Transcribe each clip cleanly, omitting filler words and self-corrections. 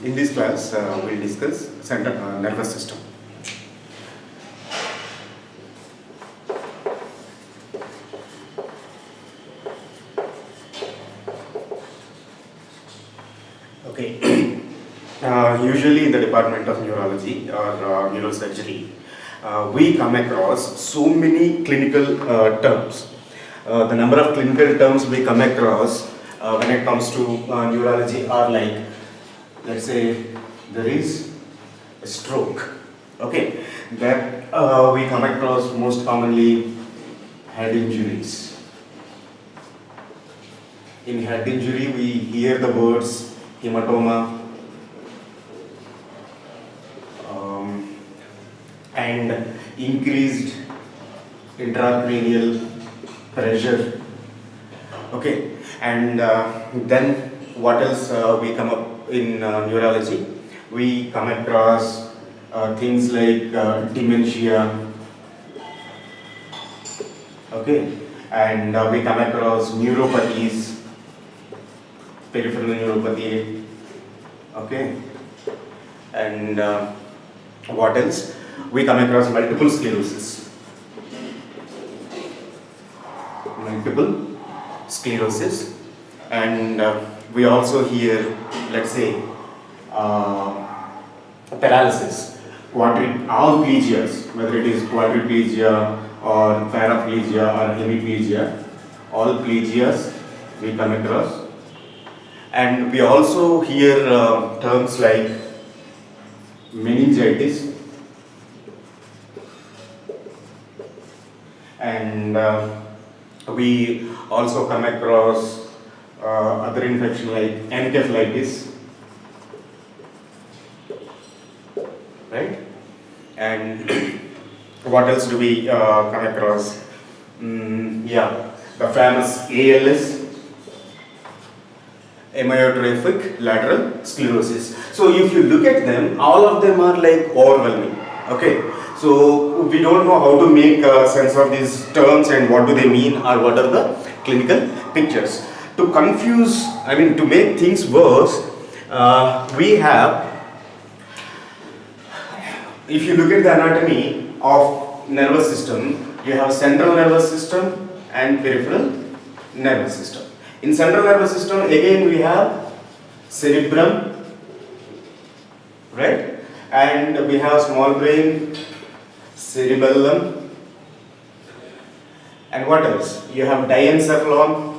In this class, we'll discuss central nervous system. Okay. Usually in the department of neurology or neurosurgery, we come across so many clinical terms. The number of clinical terms we come across when it comes to neurology are like, let's say, there is a stroke. Okay, that we come across most commonly head injuries. In head injury, we hear the words hematoma and increased intracranial pressure. Okay, and then what else we come up in neurology? We come across things like dementia. Okay, and we come across neuropathies, peripheral neuropathy. Okay, and what else? We come across multiple sclerosis. Multiple sclerosis, and we also hear, let's say, paralysis, all plegias, whether it is quadriplegia or paraplegia or hemiplegia, all plegias we come across. And we also hear terms like meningitis and we also come across other infection like encephalitis, right? And what else do we come across? Yeah, the famous ALS, amyotrophic lateral sclerosis. So if you look at them, all of them are like overwhelming. Okay, so we don't know how to make sense of these terms and what do they mean or what are the clinical pictures. To confuse, to make things worse, we have, if you look at the anatomy of nervous system, you have central nervous system and peripheral nervous system. In central nervous system, again we have cerebrum, right? And we have small brain, cerebellum, and what else? You have diencephalon.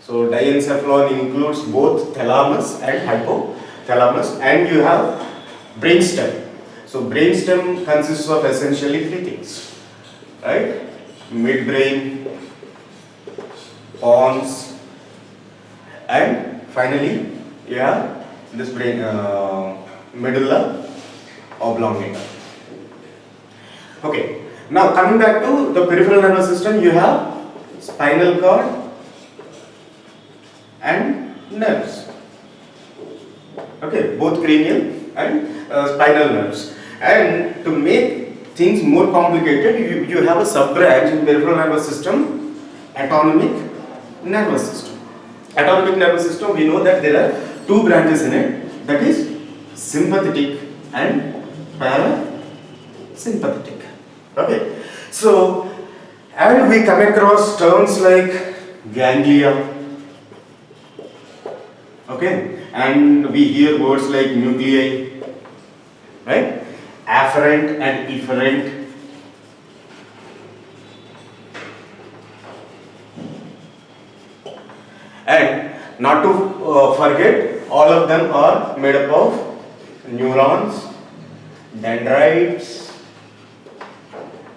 So diencephalon includes both thalamus and hypothalamus, and you have brainstem. So brainstem consists of essentially three things, right? Midbrain, pons, and finally you have this brain, medulla oblongata. Okay, now coming back to the peripheral nervous system, you have spinal cord and nerves. Okay, both cranial and spinal nerves. And to make things more complicated, you have a sub-branch in peripheral nervous system, autonomic nervous system. Autonomic nervous system, we know that there are two branches in it, that is sympathetic and parasympathetic. Okay, so and we come across terms like ganglia. Okay, and we hear words like nuclei, right? Afferent and efferent. And not to forget, all of them are made up of neurons, dendrites,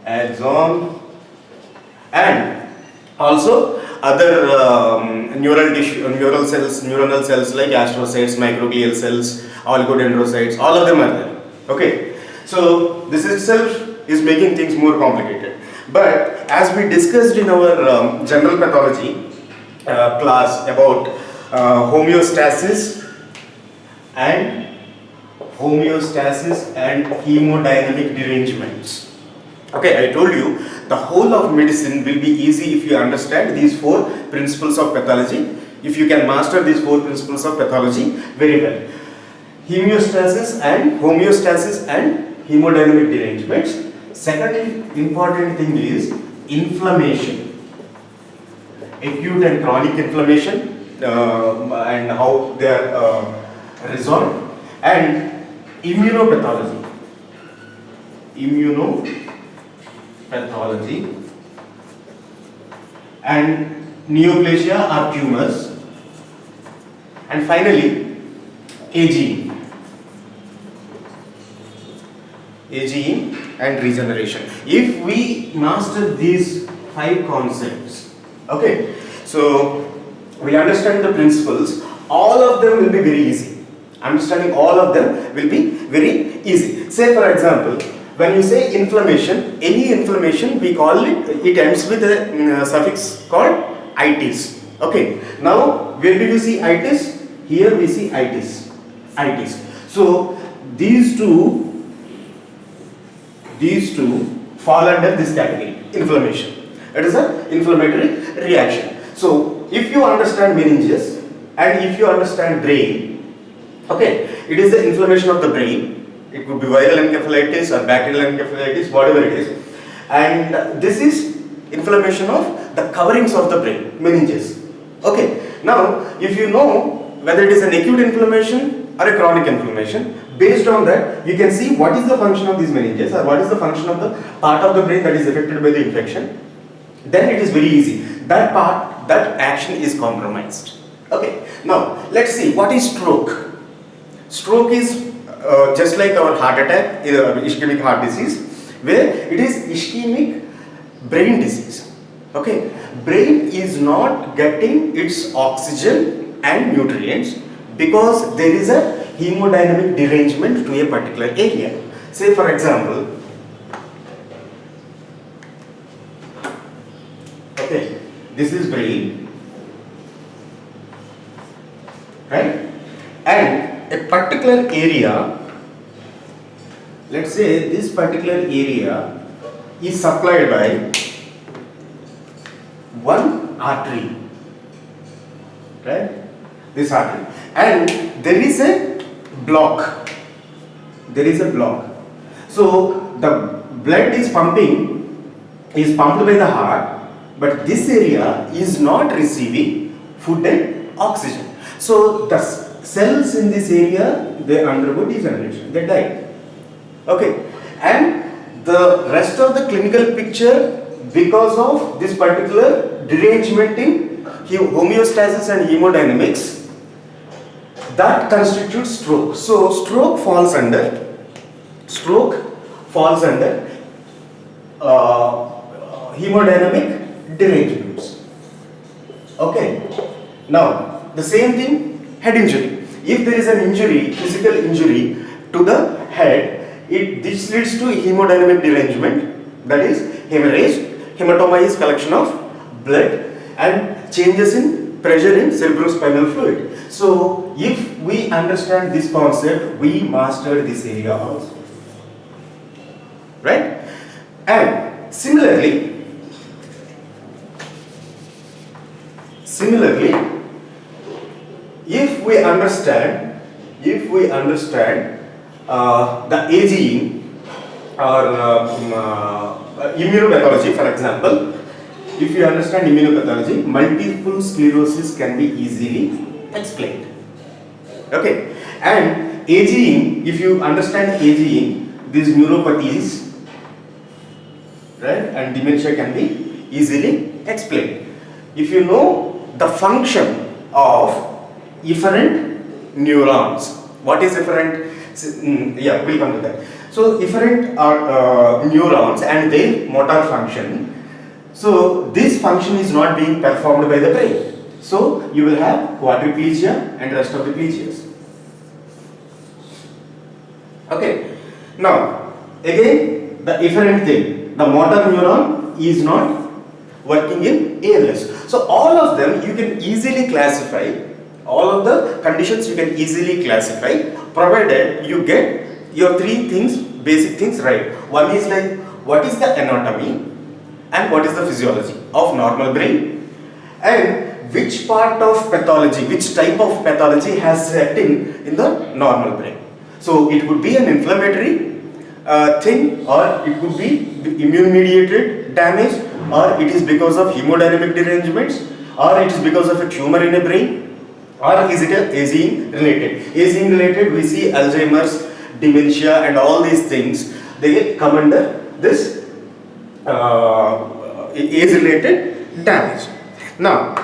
axon, and also other neuronal cells like astrocytes, microglial cells, oligodendrocytes, all of them are there. Okay, so this itself is making things more complicated. But as we discussed in our general pathology class about homeostasis and hemodynamic derangements. Okay, I told you the whole of medicine will be easy if you understand these four principles of pathology. If you can master these 4 principles of pathology very well. Homeostasis and hemodynamic derangements. Second important thing is inflammation. Acute and chronic inflammation and how they are resolved. And immunopathology. And neoplasia or tumors. And finally, aging and regeneration. If we master these 5 concepts, okay, so we understand the principles, all of them will be very easy. Understanding all of them will be very easy. Say for example, when you say inflammation, any inflammation we call it ends with a suffix called itis. Okay, now where do you see itis? Here we see itis. So these two fall under this category, inflammation. It is an inflammatory reaction. So if you understand meninges and if you understand brain, okay, it is the inflammation of the brain. It could be viral encephalitis or bacterial encephalitis, whatever it is. And this is inflammation of the coverings of the brain, meninges. Okay, now if you know whether it is an acute inflammation or a chronic inflammation, based on that you can see what is the function of these meninges or what is the function of the part of the brain that is affected by the infection. Then it is very easy. That action is compromised. Okay, now let's see what is stroke. Stroke is just like our heart attack, ischemic heart disease, where it is ischemic brain disease. Okay, brain is not getting its oxygen and nutrients because there is a hemodynamic derangement to a particular area. Say for example, okay, this is brain, right? And a particular area, let's say this particular area is supplied by one artery, right? This artery, and there is a block. So the blood is pumped by the heart, but this area is not receiving food and oxygen. So the cells in this area, they undergo degeneration, they die. Okay, and the rest of the clinical picture, because of this particular derangement in homeostasis and hemodynamics, that constitutes stroke. So stroke falls under hemodynamic derangements. Okay, now the same thing, head injury. If there is an injury, physical injury to the head, this leads to hemodynamic derangement, that is hemorrhage. Hematoma is collection of blood and changes in pressure in cerebrospinal fluid. So if we understand this concept, we master this area also, right? And similarly, if we understand the aging or immunopathology, for example, if you understand immunopathology, multiple sclerosis can be easily explained. Okay, and aging, if you understand aging, these neuropathies, right, and dementia can be easily explained. If you know the function of efferent neurons, what is efferent? Yeah, we'll come to that. So efferent are neurons and their motor function. So this function is not being performed by the brain. So you will have quadriplegia and rest of the plegias. Okay. Now again the efferent thing, the motor neuron is not working in ALS. So all of them you can easily classify. All of the conditions you can easily classify, provided you get your 3 things, basic things right. One is like, what is the anatomy and what is the physiology of normal brain, and which part of pathology, which type of pathology has set in the normal brain. So it could be an inflammatory thing, or it could be immune mediated damage, or it is because of hemodynamic derangements, or it is because of a tumor in a brain, or is it a aging related? Aging related, we see Alzheimer's, dementia and all these things, they come under this age related damage. Now,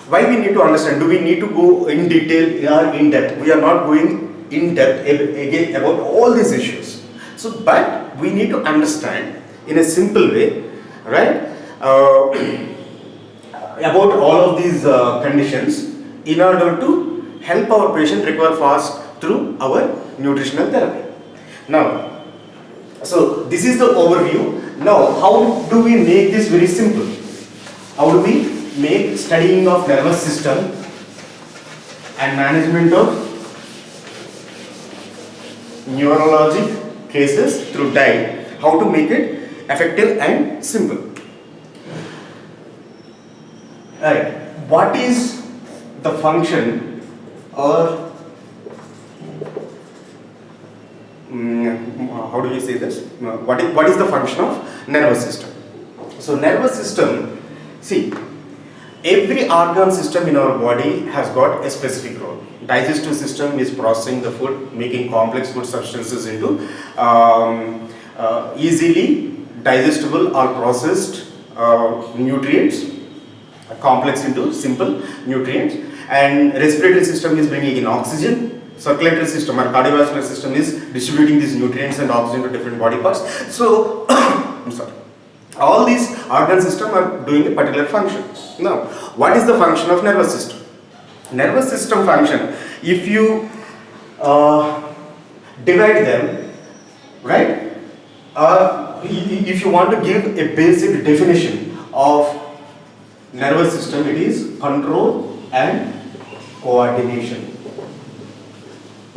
why we need to understand? Do we need to go in detail or in depth? We are not going in depth again about all these issues. So, but we need to understand in a simple way, right? About all of these conditions in order to help our patient recover fast through our nutritional therapy. Now, so this is the overview. Now, how do we make this very simple? How do we make studying of nervous system and management of neurologic cases through diet, how to make it effective and simple? Right. What is the function or how do we say this? What is the function of nervous system? So nervous system, see, every organ system in our body has got a specific role. Digestive system is processing the food, making complex food substances into easily digestible or processed nutrients, complex into simple nutrients. And respiratory system is bringing in oxygen. Circulatory system or cardiovascular system is distributing these nutrients and oxygen to different body parts. So, I'm sorry. All these organ systems are doing a particular function. Now, what is the function of nervous system? Nervous system function, if you divide them, right? If you want to give a basic definition of nervous system, it is control and coordination.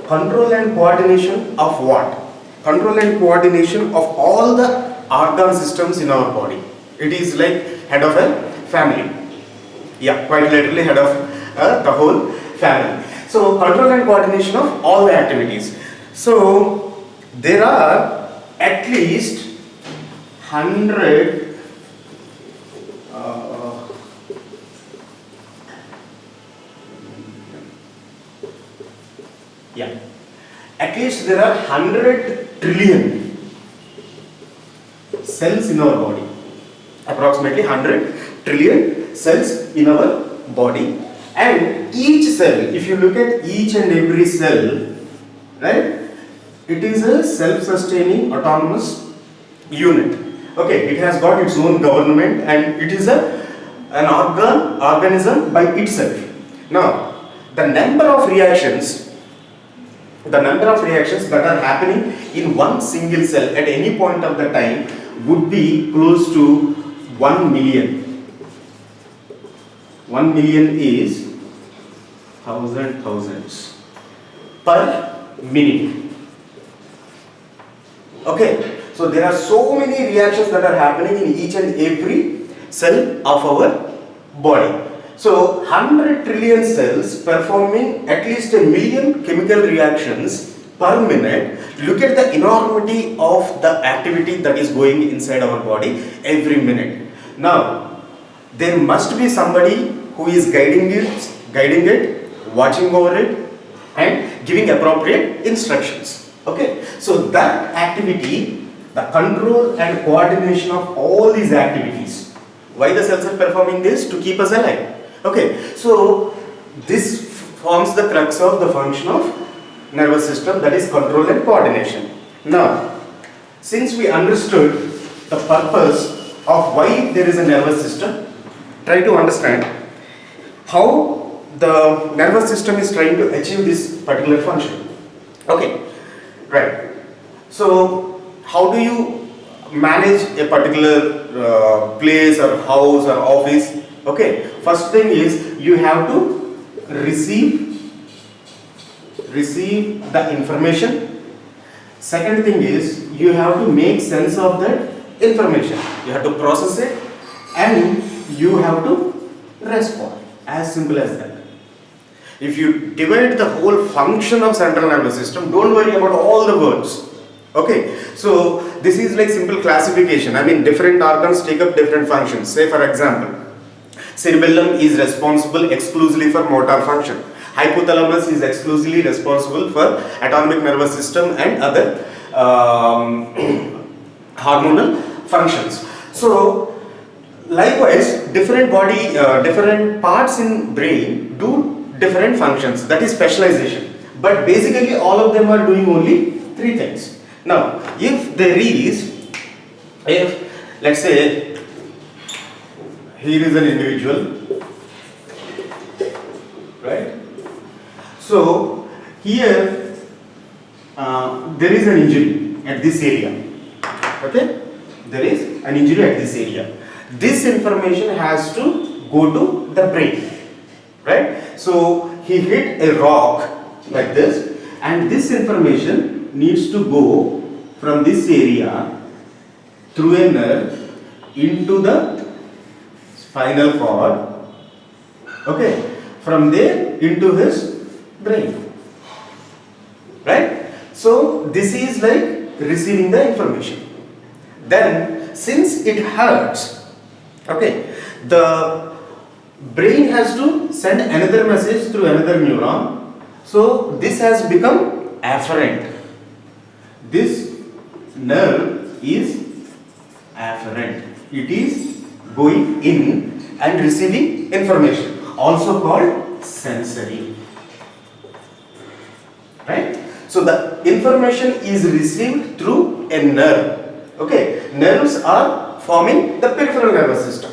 Control and coordination of what? Control and coordination of all the organ systems in our body. It is like head of a family. Yeah, quite literally head of the whole family. So control and coordination of all the activities. So there are at least 100 at least there are 100 trillion cells in our body. Approximately 100 trillion cells in our body. And each cell, if you look at each and every cell, right, it is a self-sustaining autonomous unit. Okay, it has got its own government and it is an organism by itself. Now, the number of reactions that are happening in one single cell at any point of the time would be close to 1 million. 1 million is thousands per minute. Okay, so there are so many reactions that are happening in each and every cell of our body. So 100 trillion cells performing at least 1 million chemical reactions per minute. Look at the enormity of the activity that is going inside our body every minute. Now, there must be somebody who is guiding it, watching over it and giving appropriate instructions. Okay, so that activity, the control and coordination of all these activities. Why the cells are performing this? To keep us alive. Okay, so this forms the crux of the function of nervous system, that is control and coordination. Now, since we understood the purpose of why there is a nervous system, try to understand how the nervous system is trying to achieve this particular function. Okay, right. So, how do you manage a particular place or house or office? Okay, first thing is you have to receive the information. Second thing is you have to make sense of that information. You have to process it and you have to respond. As simple as that. If you divide the whole function of central nervous system, don't worry about all the words. Okay, so this is like simple classification. I mean, different organs take up different functions. Say for example, cerebellum is responsible exclusively for motor function. Hypothalamus is exclusively responsible for autonomic nervous system and other hormonal functions. So likewise, different body, different parts in brain do different functions. That is specialization. But basically, all of them are doing only three things. Now, if let's say here is an individual, right? So here there is an injury at this area. Okay, there is an injury at this area. This information has to go to the brain, right? So he hit a rock like this, and this information needs to go from this area through a nerve into the spinal cord. Okay, from there into his brain, right? So this is like receiving the information. Then since it hurts, okay, the brain has to send another message through another neuron. So this has become afferent. This nerve is afferent. It is going in and receiving information, also called sensory. Right? So the information is received through a nerve. Okay, nerves are forming the peripheral nervous system.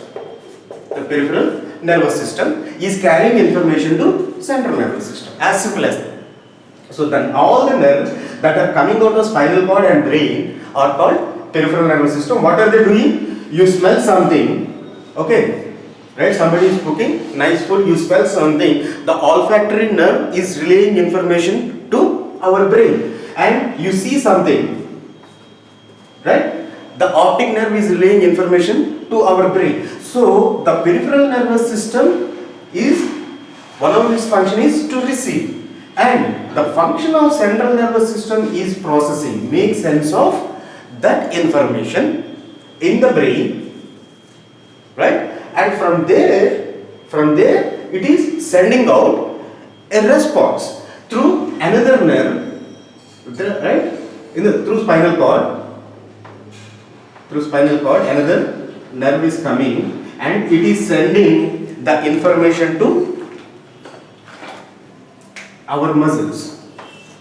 The peripheral nervous system is carrying information to central nervous system. As simple as that. So then all the nerves that are coming out of spinal cord and brain are called peripheral nervous system. What are they doing? You smell something, okay, right? Somebody is cooking nice food, you smell something. The olfactory nerve is relaying information to our brain, and you see something, right? The optic nerve is relaying information to our brain. So the peripheral nervous system is, one of its function is to receive, and the function of central nervous system is processing, make sense of that information in the brain, right? And from there it is sending out a response through another nerve, right? Through spinal cord. Through spinal cord, another nerve is coming and it is sending the information to our muscles.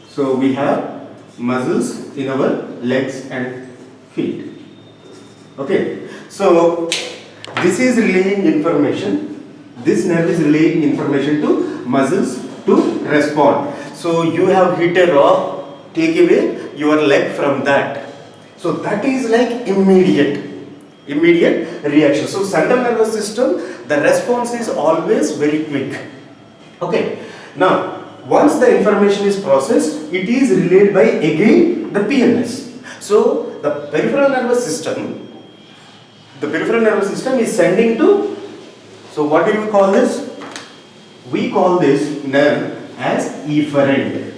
So we have muscles in our legs and feet. Okay, so this is relaying information. This nerve is relaying information to muscles to respond. So you have hit a rock, take away your leg from that. So that is like immediate reaction. So central nervous system, the response is always very quick. Okay. Now, once the information is processed, it is relayed by again the PNS. So the peripheral nervous system is sending to, so what do you call this? We call this nerve as efferent.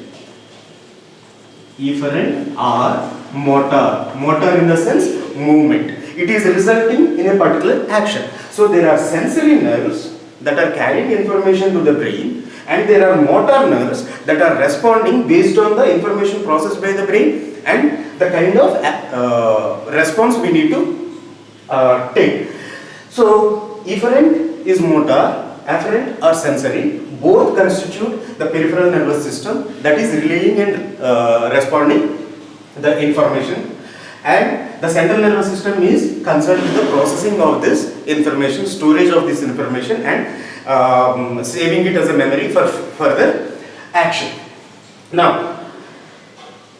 Efferent or motor. Motor in the sense movement. It is resulting in a particular action. So there are sensory nerves that are carrying information to the brain, and there are motor nerves that are responding based on the information processed by the brain and the kind of response we need to take. So efferent is motor, afferent or sensory. Both constitute the peripheral nervous system that is relaying and responding the information, and the central nervous system is concerned with the processing of this information, storage of this information, and saving it as a memory for further action. Now,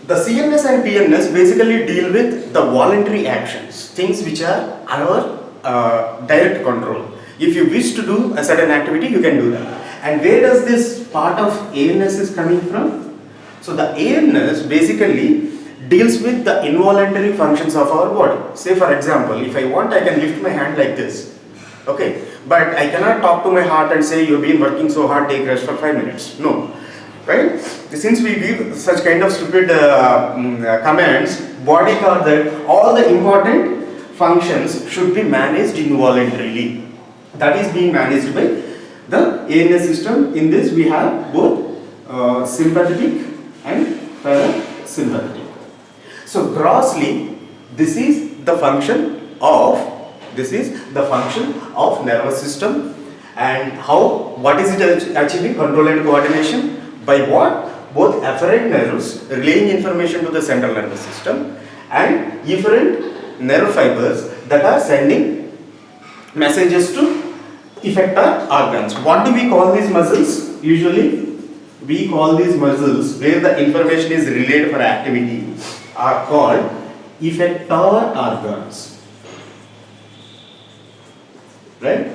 the CNS and TNS basically deal with the voluntary actions, things which are our direct control. If you wish to do a certain activity, you can do that. And where does this part of ANS is coming from? So the ANS basically deals with the involuntary functions of our body. Say for example, if I want, I can lift my hand like this. Okay, But I cannot talk to my heart and say, you've been working so hard, take rest for 5 minutes. No. Right? Since we give such kind of stupid commands, body thought that all the important functions should be managed involuntarily. That is being managed by the ANS system. In this we have both sympathetic and parasympathetic. So grossly, this is the function of nervous system. And what is it achieving? Control and coordination. By what? Both afferent nerves relaying information to the central nervous system and efferent nerve fibers that are sending messages to effector organs. What do we call these muscles? Usually we call these muscles where the information is relayed for activity are called effector organs. Right?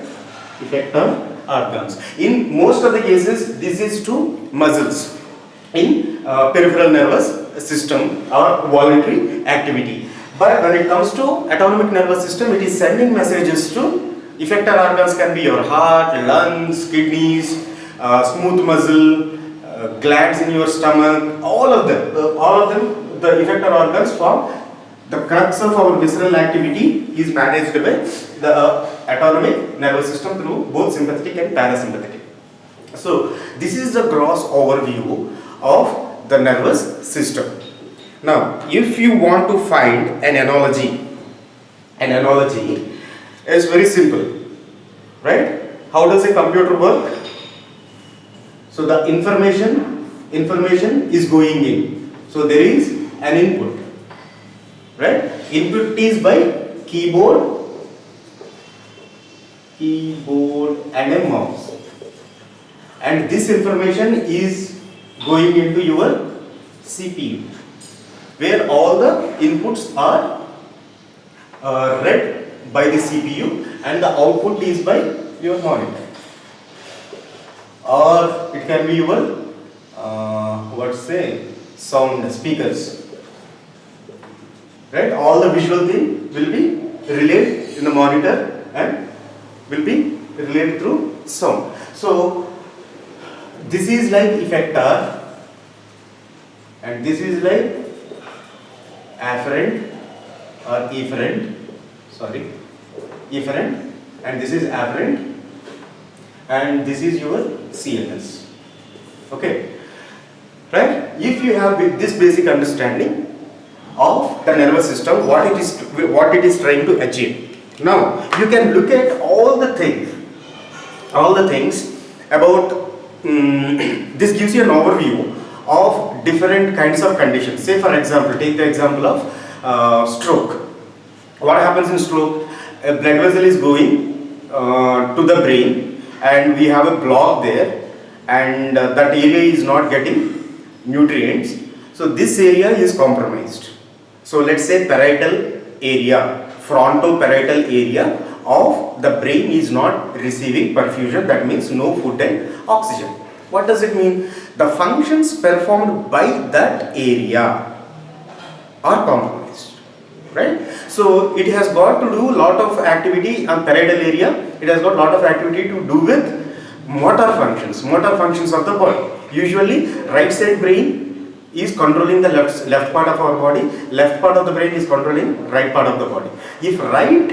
Effector organs. In most of the cases, this is to muscles in peripheral nervous system or voluntary activity. But when it comes to autonomic nervous system, it is sending messages to effector organs. Can be your heart, lungs, kidneys, smooth muscle, glands in your stomach. All of them, the effector organs form the crux of our visceral activity is managed by the autonomic nervous system through both sympathetic and parasympathetic. So this is the gross overview of the nervous system. Now, if you want to find an analogy is very simple, right? How does a computer work? So the information is going in. So there is an input, right? Input is by keyboard and a mouse, and this information is going into your CPU, where all the inputs are read by the CPU and the output is by your monitor, or it can be your sound speakers, right? All the visual thing will be relayed in the monitor and will be relayed through sound. So this is like effector and this is like afferent or efferent, and this is afferent and this is your CNS. Okay, right? If you have this basic understanding of the nervous system, what it is trying to achieve. Now you can look at all the things about this gives you an overview of different kinds of conditions. Say for example, take the example of stroke. What happens in stroke? A blood vessel is going to the brain and we have a block there, and that area is not getting nutrients. So this area is compromised. So let's say parietal area, frontoparietal area of the brain is not receiving perfusion. That means no food and oxygen. What does it mean? The functions performed by that area are compromised, right? So it has got to do a lot of activity on parietal area. It has got a lot of activity to do with motor functions of the body. Usually right side brain is controlling the left part of our body, left part of the brain is controlling right part of the body. If right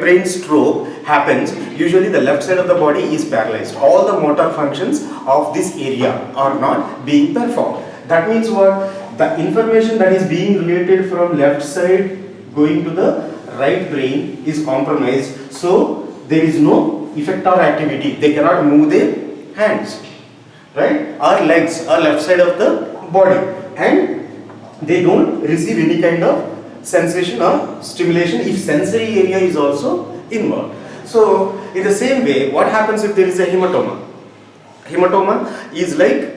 brain stroke happens, usually the left side of the body is paralyzed. All the motor functions of this area are not being performed. That means what? The information that is being related from left side going to the right brain is compromised. So there is no effector activity. They cannot move their hands, right, or legs or left side of the body, and they don't receive any kind of sensation or stimulation if sensory area is also involved. So in the same way, what happens if there is a hematoma? Hematoma is like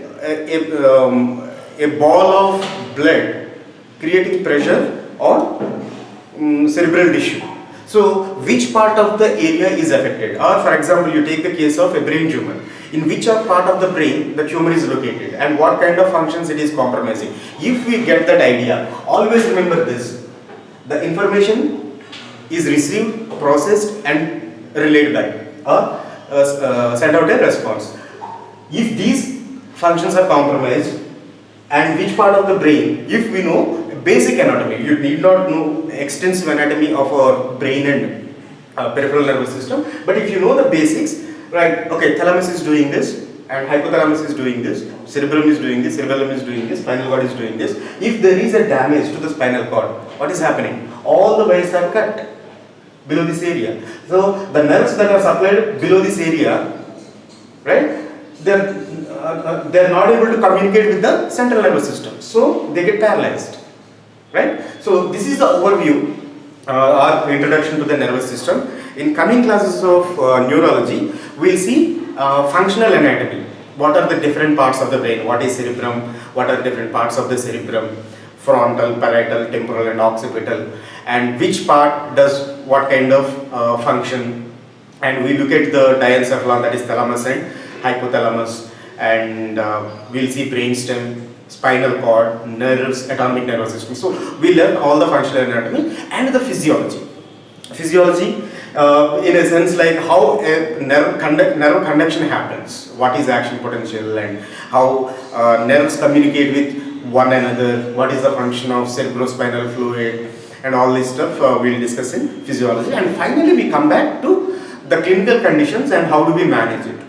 a ball of blood creating pressure on cerebral tissue. So which part of the area is affected? Or for example, you take the case of a brain tumor. In which part of the brain the tumor is located and what kind of functions it is compromising. If we get that idea, always remember this. The information is received, processed and relayed back or send out a response. If these functions are compromised, and which part of the brain, if we know basic anatomy, you need not know extensive anatomy of our brain and peripheral nervous system, but if you know the basics, right, okay, thalamus is doing this and hypothalamus is doing this, cerebrum is doing this, cerebellum is doing this, spinal cord is doing this. If there is a damage to the spinal cord, what is happening? All the wires are cut below this area. So the nerves that are supplied below this area, right, they're not able to communicate with the central nervous system, so they get paralyzed, right? So this is the overview or introduction to the nervous system. In coming classes of neurology, we'll see functional anatomy. What are the different parts of the brain? What is cerebrum? What are different parts of the cerebrum? Frontal, parietal, temporal and occipital, and which part does what kind of function. And we look at the diencephalon, that is thalamus and hypothalamus, and we'll see brainstem, spinal cord, nerves, autonomic nervous system. So we learn all the functional anatomy and the physiology. Physiology, in a sense, like how a nerve conduction happens, what is action potential, and how nerves communicate with one another, what is the function of cerebrospinal fluid, and all this stuff we'll discuss in physiology. And finally we come back to the clinical conditions and how do we manage it.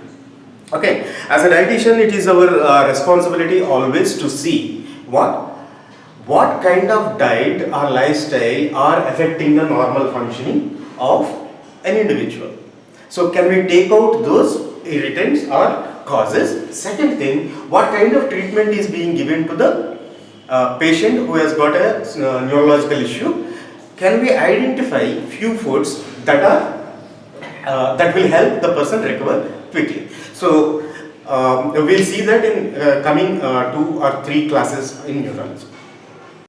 Okay, as a dietitian, it is our responsibility always to see what kind of diet or lifestyle are affecting the normal functioning of an individual. So can we take out those irritants or causes? Second thing, what kind of treatment is being given to the patient who has got a neurological issue? Can we identify few foods that are that will help the person recover quickly? So we'll see that in coming 2 or 3 classes in neurology.